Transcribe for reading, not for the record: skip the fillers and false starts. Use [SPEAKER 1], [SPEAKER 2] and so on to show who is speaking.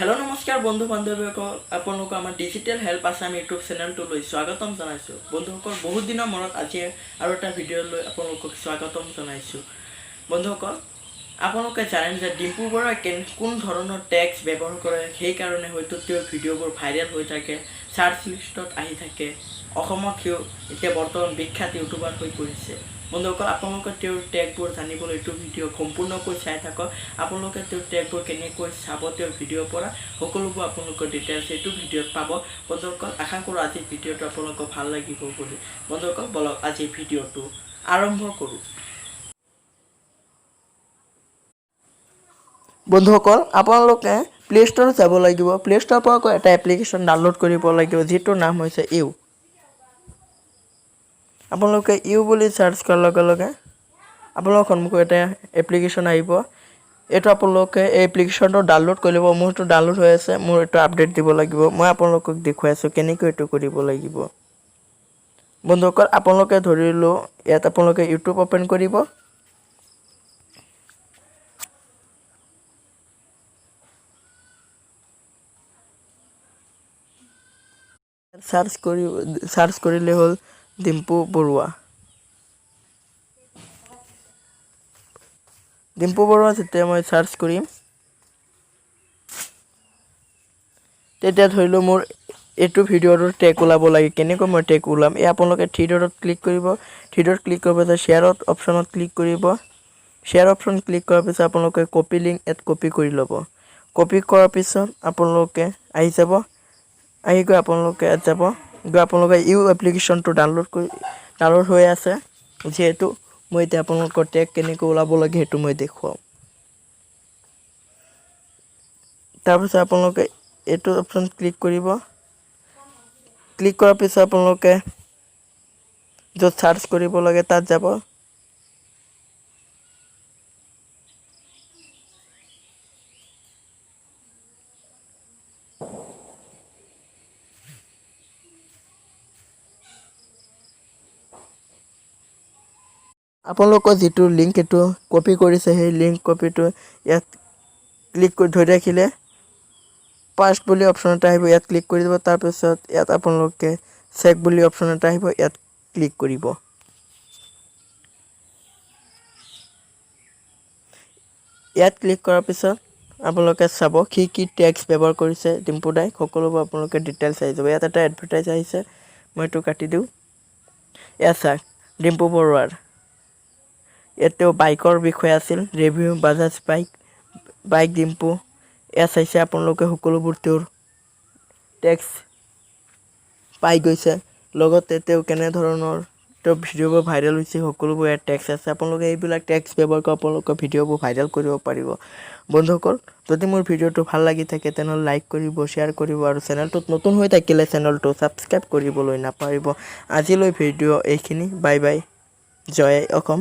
[SPEAKER 1] Hello' নমস্কাৰ বন্ধু বান্ধৱীসকল, আপোনালোকক আমাৰ ডিজিটেল হেল্প আছাম ইউটিউব চেনেলটোলৈ স্বাগতম জনাইছোঁ। বন্ধুসকল, বহুত দিনৰ মূৰত আজি আৰু এটা ভিডিঅ' লৈ আপোনালোকক স্বাগতম জনাইছোঁ। বন্ধুসকল, আপোনালোকে জানে যে ডিম্পু বৰুৱাই কোন ধৰণৰ টেক্স ব্যৱহাৰ কৰে, সেইকাৰণে হয়তো তেওঁৰ ভিডিঅ'বোৰ ভাইৰেল হৈ থাকে, চাৰ্চ লিষ্টত আহি থাকে। অসমত সিও এতিয়া বৰ্তমান বিখ্যাত ইউটিউবাৰ হৈ পৰিছে। বন্ধুসকল, আপোনালোকে তেওঁৰ টেগবোৰ জানিবলৈ এইটো ভিডিঅ' সম্পূৰ্ণকৈ চাই থাকক। আপোনালোকে তেওঁৰ টেগবোৰ কেনেকৈ চাব তেওঁৰ ভিডিঅ'ৰ পৰা সকলোবোৰ আপোনালোকৰ ডিটেইলছ এইটো ভিডিঅ'ত পাব। বন্ধুসকল, আশা কৰোঁ আজিৰ ভিডিঅ'টো আপোনালোকৰ ভাল লাগিব বুলি। বন্ধুসকল, বলক আজিৰ ভিডিঅ'টো আৰম্ভ কৰোঁ। বন্ধুসকল, আপোনালোকে প্লে' ষ্টৰত যাব লাগিব। প্লে' ষ্টৰৰ পৰা আকৌ এটা এপ্লিকেশ্যন ডাউনলোড কৰিব লাগিব, যিটোৰ নাম হৈছে ইউ। আপোনালোকে ইউ বুলি চাৰ্চ কৰাৰ লগে লগে আপোনালোকৰ সন্মুখত এটা এপ্লিকেশ্যন আহিব। এইটো আপোনালোকে এই এপ্লিকেশ্যনটো ডাউনলোড কৰি ল'ব। মোৰ এইটো ডাউনলোড হৈ আছে, মোৰ এইটো আপডেট দিব লাগিব। মই আপোনালোকক দেখুৱাই আছোঁ কেনেকৈ এইটো কৰিব লাগিব। বন্ধুসকল, আপোনালোকে ধৰিলোঁ ইয়াত আপোনালোকে ইউটিউব অ'পেন কৰিব। চাৰ্চ কৰিলে হ'ল ডিম্পু বৰুৱা। ডিম্পু বৰুৱা যেতিয়া মই চাৰ্চ কৰিম, তেতিয়া ধৰিলোঁ মোৰ এইটো ভিডিঅ'টোৰ টেগ ওলাব লাগে। কেনেকৈ মই টেগ ওলাম, এই আপোনালোকে থ্ৰী ডটত ক্লিক কৰিব। থ্ৰী ডট ক্লিক কৰাৰ পিছত শ্বেয়াৰত অপশ্যনত ক্লিক কৰিব। শ্বেয়াৰ অপশ্যন ক্লিক কৰাৰ পিছত আপোনালোকে কপি লিংক ইয়াত কপি কৰি ল'ব। কপি কৰাৰ পিছত আপোনালোকে আহি যাব, আহি গৈ আপোনালোকে ইয়াত যাব, গৈ আপোনালোকে ইউ এপ্লিকেশ্যনটো ডাউনলোড হৈ আছে। যিহেতু মই এতিয়া আপোনালোকৰ টেগ কেনেকৈ ওলাব লাগে সেইটো মই দেখুৱাওঁ। তাৰপিছত আপোনালোকে এইটো অপশ্যন ক্লিক কৰিব। ক্লিক কৰাৰ পিছত আপোনালোকে য'ত চাৰ্চ কৰিব লাগে তাত যাব। আপোনালোকৰ যিটো লিংক এইটো কপি কৰিছে, সেই লিংক কপিটো ইয়াত ক্লিক কৰি ধৰি ৰাখিলে পাষ্ট বুলি অপশ্যন এটা আহিব, ইয়াত ক্লিক কৰি দিব। তাৰপিছত ইয়াত আপোনালোকে চেক বুলি অপশ্যন এটা আহিব, ইয়াত ক্লিক কৰিব। ইয়াত ক্লিক কৰাৰ পিছত আপোনালোকে চাব কি টেক্স ব্যৱহাৰ কৰিছে ডিম্পু দাই, সকলোবোৰ আপোনালোকে ডিটেইলছ আহি যাব। ইয়াত এটা এডভাৰটাইজ আহিছে, মই এইটো কাটি দিওঁ। ইয়াত চাওক, ডিম্পু বৰুৱাৰ ইয়াত তেওঁ বাইকৰ বিষয়ে আছিল, ৰিভিউ বাজাজ বাইক ডিম্পু। ইয়াত চাইছে আপোনালোকে সকলোবোৰ তেওঁৰ টেক্স পাই গৈছে। লগতে তেওঁ কেনেধৰণৰ তেওঁৰ ভিডিঅ'বোৰ ভাইৰেল হৈছে সকলোবোৰ ইয়াত টেক্স আছে। আপোনালোকে এইবিলাক টেক্স ব্যৱহাৰ কৰি আপোনালোকৰ ভিডিঅ'বোৰ ভাইৰেল কৰিব পাৰিব। বন্ধুসকল, যদি মোৰ ভিডিঅ'টো ভাল লাগি থাকে তেনেহ'লে লাইক কৰিব, শ্বেয়াৰ কৰিব আৰু চেনেলটোত নতুন হৈ থাকিলে চেনেলটো ছাবস্ক্ৰাইব কৰিবলৈ নাপাহৰিব। আজিলৈ ভিডিঅ' এইখিনি। Bye bye. জয় অসম।